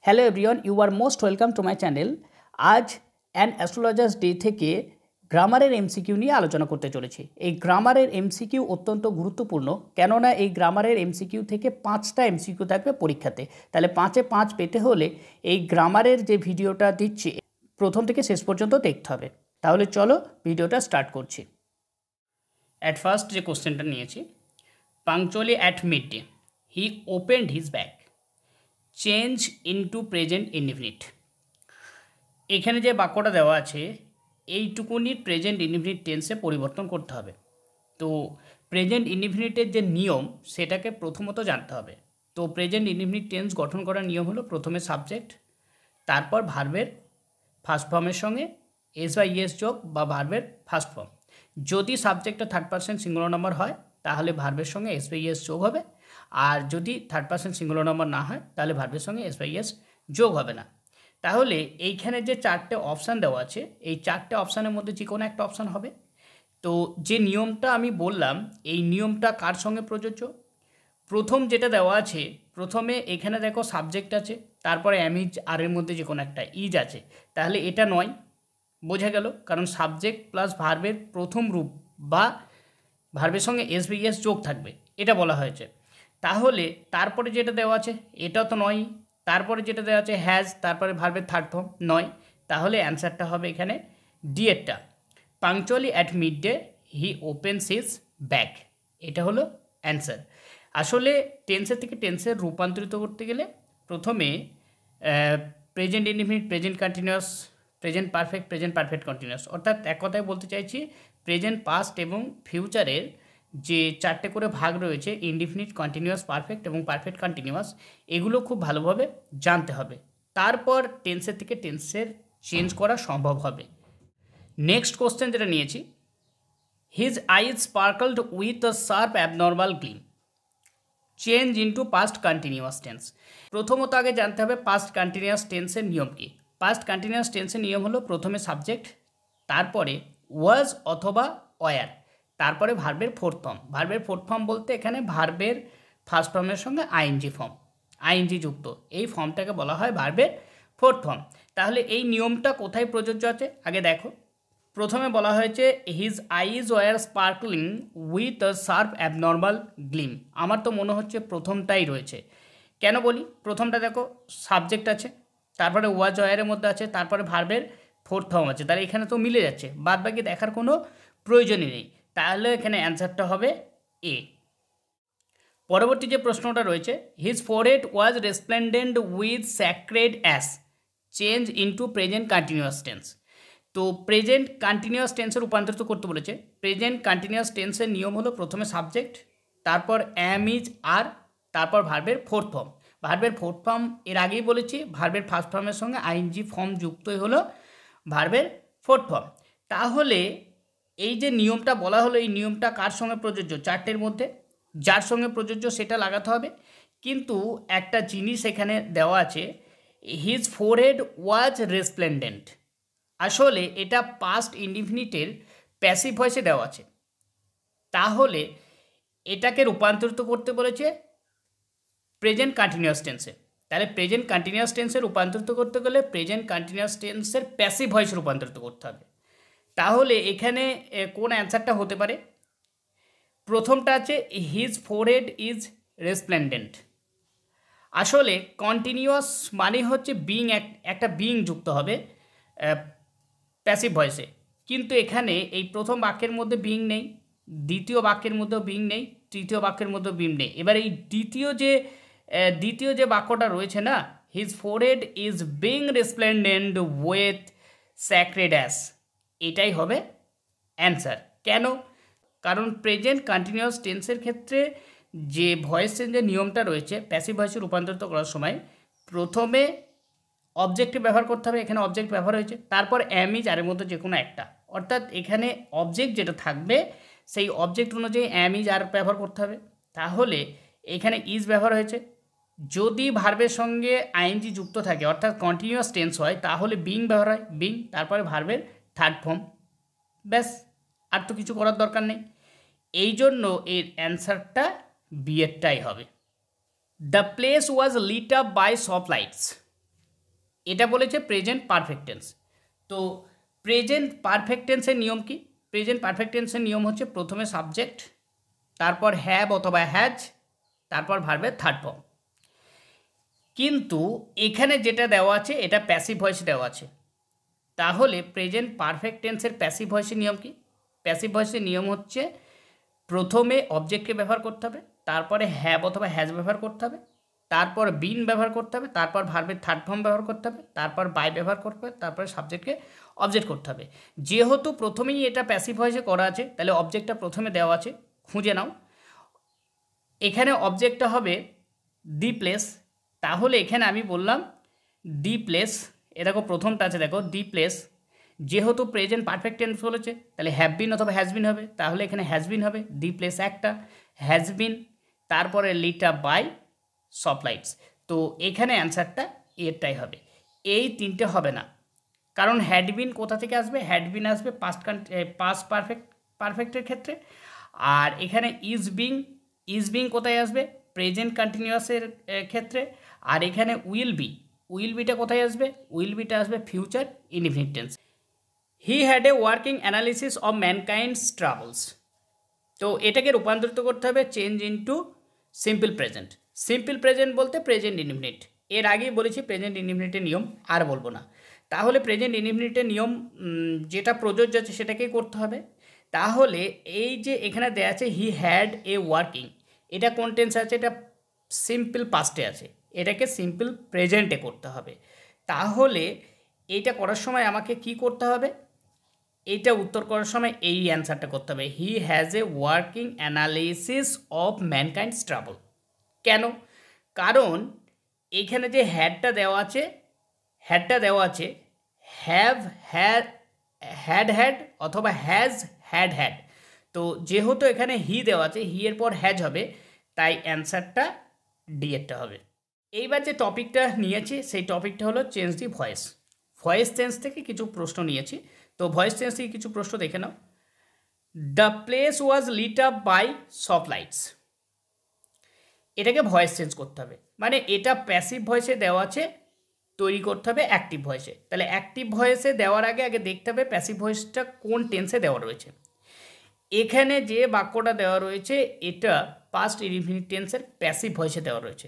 Hello everyone, you are most welcome to my channel. আজ an astrologer's day থেকে গ্রামারের MCQ নিয়ে আলোচনা করতে চলেছি। এই গ্রামারের এমসিকিউ অত্যন্ত গুরুত্বপূর্ণ, কেননা এই গ্রামারের এমসিকিউ থেকে 5টা এমসিকিউ থাকবে পরীক্ষাতে। তাহলে 5-এ 5 পেতে হলে এই গ্রামারের যে ভিডিওটা দিচ্ছি প্রথম থেকে শেষ পর্যন্ত দেখতে হবে। তাহলে চলো ভিডিওটা স্টার্ট করছি। অ্যাট ফার্স্ট যে কোশ্চেনটা নিয়েছি, punctually at mid day he opened his bag, change into present indefinite. এখানে যে বাক্যটা দেওয়া আছে এইটুকুনি প্রেজেন্ট ইনডিফিনিট টেন্সে পরিবর্তন করতে হবে। তো প্রেজেন্ট ইনডিফিনিটের যে নিয়ম সেটাকে প্রথমত জানতে হবে। তো প্রেজেন্ট ইনডিফিনিট টেন্স গঠন করার নিয়ম হলো প্রথমে সাবজেক্ট, তারপর ভার্বের ফার্স্ট ফর্মের সঙ্গে এস বা ইএস যোগ বা ভার্বের ফার্স্ট ফর্ম। যদি সাবজেক্টটা থার্ড পারসন সিঙ্গুলার নাম্বার হয় তাহলে ভার্বের সঙ্গে এস বা ইএস যোগ হবে, আর যদি থার্ড পারসন সিঙ্গুলার নাম্বার না হয় তাহলে ভার্বের সঙ্গে এস বা ইএস যোগ হবে না। তাহলে এইখানে যে 4টে অপশান দেওয়া আছে এই 4টে অপশানের মধ্যে যে কোনো একটা অপশান হবে। তো যে নিয়মটা আমি বললাম এই নিয়মটা কার সঙ্গে প্রযোজ্য? প্রথম যেটা দেওয়া আছে, প্রথমে এখানে দেখো সাবজেক্ট আছে, তারপরে অ্যামিজ আর এর মধ্যে যে কোনো একটা ইজ আছে, তাহলে এটা নয়, বোঝা গেল, কারণ সাবজেক্ট প্লাস ভার্বের প্রথম রূপ বা ভার্বের সঙ্গে এস বা ইএস যোগ থাকবে, এটা বলা হয়েছে। তাহলে তারপরে যেটা দেওয়া আছে এটাও তো নয়, তারপরে যেটা দেওয়া আছে হ্যাজ, তারপরে ভার্বের থার্ড ফর্ম নয়, তাহলে অ্যান্সারটা হবে এখানে ডি এরটা, punctually at mid day he opens his bag, এটা হলো অ্যান্সার। আসলে টেন্সের থেকে টেন্সের রূপান্তরিত করতে গেলে প্রথমে present indefinite, present continuous, present perfect, present perfect continuous, অর্থাৎ এক কথায় বলতে চাইছি প্রেজেন্ট, পাস্ট এবং ফিউচারের যে 4টে করে ভাগ রয়েছে ইনডিফিনিট, কন্টিনিউয়াস, পারফেক্ট এবং পারফেক্ট কন্টিনিউয়াস, এগুলো খুব ভালোভাবে জানতে হবে, তারপর টেন্সের থেকে টেন্সের চেঞ্জ করা সম্ভব হবে। নেক্সট কোশ্চেন যেটা নিয়েছি, his eyes sparkled with a sharp abnormal gleam, change into past continuous tense. প্রথমত আগে জানতে হবে পাস্ট কন্টিনিউয়াস টেন্সের নিয়ম কী। পাস্ট কন্টিনিউয়াস টেন্সের নিয়ম হলো প্রথমে সাবজেক্ট, তারপরে ওয়াজ অথবা ওয়ার, তারপরে ভার্বের ফোর্থ ফর্ম। ভার্বের ফোর্থ ফর্ম বলতে এখানে ভার্বের ফার্স্ট ফর্মের সঙ্গে আইএনজি ফর্ম, আইএনজি যুক্ত এই ফর্মটাকে বলা হয় ভার্বের ফোর্থ ফর্ম। তাহলে এই নিয়মটা কোথায় প্রযোজ্য আছে আগে দেখো। প্রথমে বলা হয়েছে his eyes were sparkling with a sharp abnormal Glim. আমার তো মনে হচ্ছে প্রথমটাই রয়েছে। কেন বলি? প্রথমটা দেখো সাবজেক্ট আছে, তারপরে ওয়াজ ওয়ারের মধ্যে আছে, তারপরে ভার্বের ফোর্থ ফর্ম আছে, তাহলে এখানে তো মিলে যাচ্ছে, বাদ বাকি দেখার কোনো প্রয়োজনই নেই। তাহলে এখানে অ্যান্সারটা হবে এ। পরবর্তী যে প্রশ্নটা রয়েছে, his forehead was resplendent with sacred ash, change into present continuous tense. তো প্রেজেন্ট কন্টিনিউয়াস টেন্সে রূপান্তরিত করতে বলেছে। প্রেজেন্ট কন্টিনিউয়াস টেন্সের নিয়ম হলো প্রথমে সাবজেক্ট, তারপর অ্যাম ইজ আর, তারপর ভার্বের ফোর্থ ফর্ম। ভার্বের ফোর্থ ফর্ম এর আগেই বলেছি, ভার্বের ফার্স্ট ফর্মের সঙ্গে আইএনজি ফর্ম যুক্তই হলো ভার্বের ফোর্থ ফর্ম। তাহলে এই যে নিয়মটা বলা হলো এই নিয়মটা কার সঙ্গে প্রযোজ্য? 4টের মধ্যে যার সঙ্গে প্রযোজ্য সেটা লাগাতে হবে। কিন্তু একটা জিনিস এখানে দেওয়া আছে, হিজ ফোরহেড ওয়াজ রেসপ্লেন্ডেন্ট, আসলে এটা পাস্ট ইনডিফিনিটের প্যাসিভ ভয়েসে দেওয়া আছে, তাহলে এটাকে রূপান্তরিত করতে বলেছে প্রেজেন্ট কন্টিনিউয়াস টেন্সে। তাহলে প্রেজেন্ট কন্টিনিউয়াস টেন্সে রূপান্তরিত করতে গেলে প্রেজেন্ট কন্টিনিউয়াস টেন্সের প্যাসিভ ভয়েস রূপান্তরিত করতে হবে। তাহলে এখানে কোন অ্যান্সারটা হতে পারে? প্রথমটা আছে হিজ ফোরহেড ইজ রেসপ্লেন্ডেন্ট। আসলে কন্টিনিউয়াস মানে হচ্ছে বিং, একটা বিং যুক্ত হবে প্যাসিভ ভয়েসে, কিন্তু এখানে এই প্রথম বাক্যের মধ্যে বিং নেই, দ্বিতীয় বাক্যের মধ্যেও বিং নেই, তৃতীয় বাক্যের মধ্যেও বিং নেই। এবার এই দ্বিতীয় যে বাক্যটা রয়েছে না, his forehead is being resplendent with sacred ash, এটাই হবে অ্যান্সার। কেন? কারণ প্রেজেন্ট কন্টিনিউয়াস টেন্সের ক্ষেত্রে যে ভয়েস চেঞ্জের নিয়মটা রয়েছে প্যাসিভ ভয়েসে রূপান্তরিত করার সময় প্রথমে অবজেক্টে ব্যবহার করতে হবে, এখানে অবজেক্ট ব্যবহার হয়েছে, তারপর অ্যাম ইজ আর এর মধ্যে যে কোনো একটা, অর্থাৎ এখানে অবজেক্ট যেটা থাকবে সেই অবজেক্ট অনুযায়ী অ্যাম ইজ আর ব্যবহার করতে হবে। তাহলে এখানে ইজ ব্যবহার হয়েছে, যদি ভার্বের সঙ্গে আইএনজি যুক্ত থাকে অর্থাৎ কন্টিনিউয়াস টেন্স হয় তাহলে বিং ব্যবহার হয়, বিং, তারপরে ভার্বের থার্ড ফর্ম, ব্যাস, আর তো কিছু করার দরকার নেই। এই জন্য এর অ্যান্সারটা বি এরটাই হবে। The place was lit up by soft lights, এটা বলেছে প্রেজেন্ট পারফেক্ট টেন্স। তো প্রেজেন্ট পারফেক্ট টেন্সের নিয়ম কি? প্রেজেন্ট পারফেক্ট টেন্সের নিয়ম হচ্ছে প্রথমে সাবজেক্ট, তারপর হ্যাভ অথবা হ্যাজ, তারপর ভার্বের থার্ড ফর্ম। কিন্তু এখানে যেটা দেওয়া আছে এটা প্যাসিভ ভয়েসে দেওয়া আছে। তাহলে প্রেজেন্ট পারফেক্ট টেন্সের প্যাসিভ ভয়েসের নিয়ম কি? প্যাসিভ ভয়েসের নিয়ম হচ্ছে প্রথমে অবজেক্টকে ব্যবহার করতে হবে, তারপরে হ্যাভ অথবা হ্যাজ ব্যবহার করতে হবে, তারপর বিন ব্যবহার করতে হবে, তারপর ভার্বের থার্ড ফর্ম ব্যবহার করতে হবে, তারপর বাই ব্যবহার করতে হবে, তারপরে সাবজেক্টকে অবজেক্ট করতে হবে। যেহেতু প্রথমেই এটা প্যাসিভ ভয়েসে করা আছে, তাহলে অবজেক্টটা প্রথমে দেওয়া আছে, খুঁজে নাও। এখানে অবজেক্টটা হবে দি প্লেস। তাহলে এখানে আমি বললাম দি প্লেস, এ দেখো প্রথমটা আছে, দেখো দি প্লেস। যেহেতু প্রেজেন্ট পারফেক্ট টেন্স বলেছে, তাহলে হ্যাভ বিন অথবা হ্যাজ বিন হবে, তাহলে এখানে হ্যাজ বিন হবে, দি প্লেস একটা, হ্যাজ বিন, তারপরে লিটা বাই সপ্লাইটস। তো এখানে অ্যান্সারটা এরটাই হবে, এই তিনটে হবে না। কারণ হ্যাড বিন কোথা থেকে আসবে? হ্যাড বিন আসবে পাস্ট পারফেক্টের ক্ষেত্রে। আর এখানে ইজ বিং কোথায় আসবে? প্রেজেন্ট কন্টিনিউয়াসের ক্ষেত্রে। আর এখানে উইল বিটা কোথায় আসবে? উইল বিটা আসবে future indefinite tense. He had a working analysis of ম্যানকাইন্ডস travels. তো এটাকে রূপান্তরিত করতে হবে change into simple present. Simple present বলতে প্রেজেন্ট ইনডিফিনিট। এর আগেই বলেছি প্রেজেন্ট ইনডিফিনিটের নিয়ম, আর বলবো না। তাহলে প্রেজেন্ট ইনডিফিনিটের নিয়ম যেটা প্রযোজ্য আছে সেটাকেই করতে হবে। তাহলে এই যে এখানে দেওয়া আছে হি হ্যাড এ ওয়ার্কিং, এটা কোন টেন্সে আছে? এটা সিম্পল পাস্টে আছে, এটাকে সিম্পল প্রেজেন্টে করতে হবে। তাহলে এইটা করার সময় আমাকে কি করতে হবে? এইটা উত্তর করার সময় এই অ্যান্সারটা করতে হবে, he has a working analysis of ম্যানকাইন্ডস travel. কেন? কারণ এইখানে যে হ্যাডটা দেওয়া আছে হ্যাভ হ্যাড অথবা হ্যাজ হ্যাড। তো যেহেতু এখানে হি দেওয়া আছে, হি এর পর হ্যাজ হবে, তাই অ্যান্সারটা ডি এরটা হবে। এইবার যে টপিকটা নিয়েছি সেই টপিকটা হলো change the voice. Voice change থেকে কিছু প্রশ্ন নিয়েছি। তো ভয়েস চেঞ্জ থেকে কিছু প্রশ্ন দেখে নাও। The place was lit up by soft lights. এটাকে ভয়েস চেঞ্জ করতে হবে, মানে এটা প্যাসিভ ভয়েসে দেওয়া আছে, তৈরি করতে হবে অ্যাক্টিভ ভয়েসে। তাহলে অ্যাক্টিভ ভয়েসে দেওয়ার আগে দেখতে হবে প্যাসিভ ভয়েসটা কোন টেন্সে দেওয়া রয়েছে। এখানে যে বাক্যটা দেওয়া রয়েছে এটা পাস্ট ইনডিফিনিট টেন্সের প্যাসিভ ভয়েসে দেওয়া রয়েছে।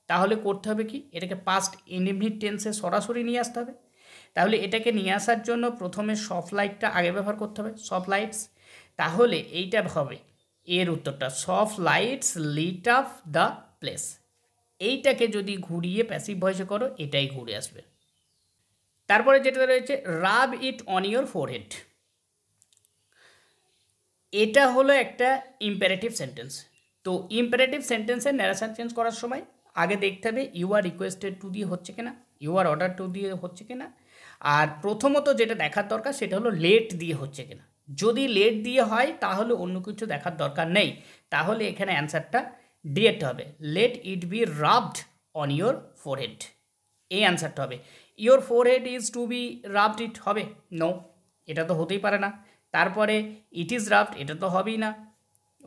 তাহলে করতে হবে কি? এটাকে পাস্ট ইনডিফিনিট টেন্সে সরাসরি নিয়ে আসতে হবে। তাহলে এটাকে নিয়ে আসার জন্য প্রথমে সফট লাইটটা আগে ব্যবহার করতে হবে, সফট লাইটস। তাহলে এইটা হবে এর উত্তরটা, soft lights lit up the place. এইটাকে যদি ঘুরিয়ে প্যাসিভ ভয়েসে করো, এটাই ঘুরে আসবে। তারপরে যেটা রয়েছে রাব ইট অন ইয়োর ফোরহেড। এটা হলো একটা ইম্পারেটিভ সেন্টেন্স। তো ইম্পারেটিভ সেন্টেন্সের ন্যারেশন চেঞ্জ করার সময় আগে দেখতে হবে ইউ আর রিকোয়েস্টেড টু দিয়ে হচ্ছে কিনা, ইউ আর অর্ডার টু দিয়ে হচ্ছে কিনা। আর প্রথমত যেটা দেখার দরকার সেটা হলো লেট দিয়ে হচ্ছে কিনা। যদি লেট দিয়ে হয় তাহলে অন্য কিছু দেখার দরকার নেই। তাহলে এখানে অ্যান্সারটা ডিরেক্ট হবে, let it be rubbed on your forehead. এই অ্যান্সারটা হবে। Your forehead is to be rubbed it হবে? নো, এটা তো হতেই পারে না। তারপরে ইট ইজ রাবড, এটা তো হবেই না,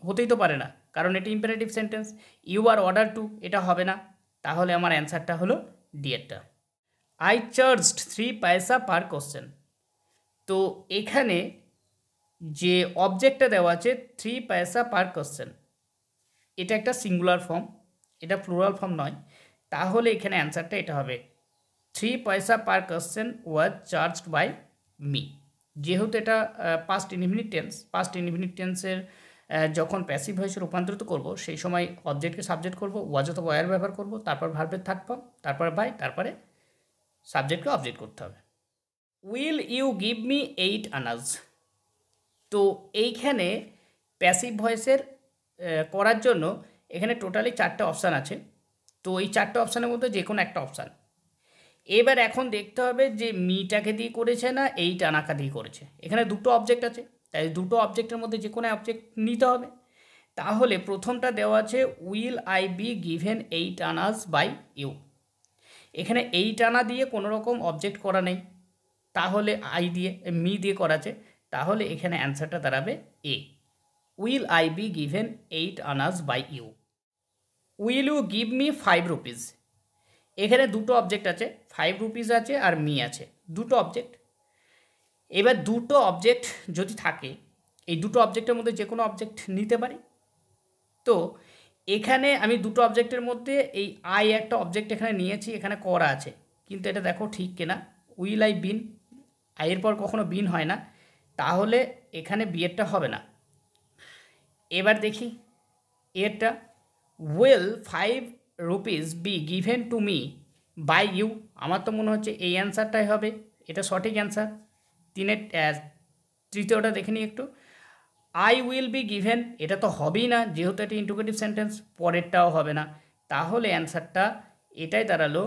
হতেই তো পারে না, কারণ এটি imperative sentence. You are order to, এটা হবে না। তাহলে আমার অ্যান্সারটা হলো ডিএরটা। I charged 3 paisa per question. তো এখানে যে অবজেক্টটা দেওয়া আছে 3 পয়সা পার কোশ্চেন, এটা একটা সিঙ্গুলার ফর্ম, এটা প্লুরাল ফর্ম নয়। তাহলে এখানে অ্যান্সারটা এটা হবে, 3 paisa per question was charged by me. যেহেতু এটা পাস্ট ইনডিফিনিট টেন্সের যখন প্যাসিভ ভয়েসে রূপান্তরিত করব সেই সময় অবজেক্টকে সাবজেক্ট করব, ওয়াজ অথবা ওয়্যার ব্যবহার করব, তারপর ভার্বের থার্ড ফর্ম, তারপর বাই, তারপরে সাবজেক্টকে অবজেক্ট করতে হবে। উইল ইউ গিভ মি 8 আনাজ। তো এইখানে প্যাসিভ ভয়েসের করার জন্য এখানে টোটালি 4টে অপশান আছে। তো এই 4টে অপশানের মধ্যে যে কোনো একটা অপশান। এবার এখন দেখতে হবে যে মিটাকে দিয়ে করেছে না 8 আনাকা দিয়ে করেছে। এখানে দুটো অবজেক্ট আছে, তাই দুটো অবজেক্টের মধ্যে যে কোনো অবজেক্ট নিতে হবে। তাহলে প্রথমটা দেওয়া আছে will I be given 8 annas by you. এখানে 8 আনা দিয়ে কোনো রকম অবজেক্ট করা নেই, তাহলে মি দিয়ে করা আছে। তাহলে এখানে অ্যান্সারটা দাঁড়াবে এ, will I be given 8 annas by you. Will you give me 5 rupees. এখানে দুটো অবজেক্ট আছে, 5 রুপিস আছে আর মি আছে, দুটো অবজেক্ট। এবার দুটো অবজেক্ট যদি থাকে, এই দুটো অবজেক্টের মধ্যে যে কোনো অবজেক্ট নিতে পারি। তো এখানে আমি দুটো অবজেক্টের মধ্যে এই আই একটা অবজেক্ট এখানে নিয়েছি, এখানে করা আছে, কিন্তু এটা দেখো ঠিক কিনা। উইল আই বিন, আইয়ের পর কখনো বিন হয় না, তাহলে এখানে বিয়েরটা হবে না। এবার দেখি এরটা, will 5 rupees be given to me by you. আমার তো মনে হচ্ছে এই অ্যান্সারটাই হবে, এটা সঠিক অ্যান্সার। তৃতীয়টা দেখে নিই একটু, আই উইল বি গিভেন, এটা তো হবেই না যেহেতু এটা ইন্টিগ্রেটিভ সেন্টেন্স, পরেরটাও হবে না, তাহলে অ্যান্সারটা এটাই দাঁড়ালো,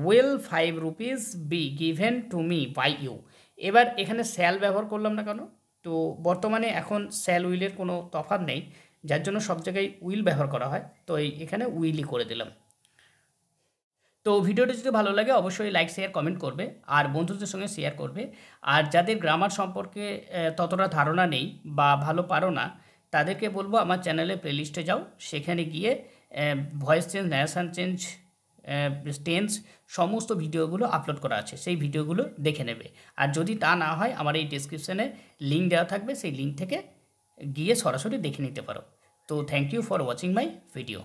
will 5 rupees be given to me by you. এবার এখানে স্যাল ব্যবহার করলাম না কেন? তো বর্তমানে এখন স্যাল উইলের কোনো তফাৎ নেই, যার জন্য সব জায়গায় উইল ব্যবহার করা হয়, তো এখানে উইলই করে দিলাম। তো ভিডিওটি যদি ভালো লাগে অবশ্যই লাইক শেয়ার কমেন্ট করবে আর বন্ধুদের সঙ্গে শেয়ার করবে। আর যাদের গ্রামার সম্পর্কে ততটা ধারণা নেই বা ভালো পারো না, তাদেরকে বলবো আমার চ্যানেলে প্লেলিস্টে যাও, সেখানে গিয়ে voice change, narration change, tense সমস্ত ভিডিওগুলো আপলোড করা আছে, সেই ভিডিওগুলো দেখে নেবে। আর যদি তা না হয় আমার এই ডেসক্রিপশানে লিঙ্ক দেওয়া থাকবে, সেই লিঙ্ক থেকে গিয়ে সরাসরি দেখে নিতে পারো। তো thank you for watching my video.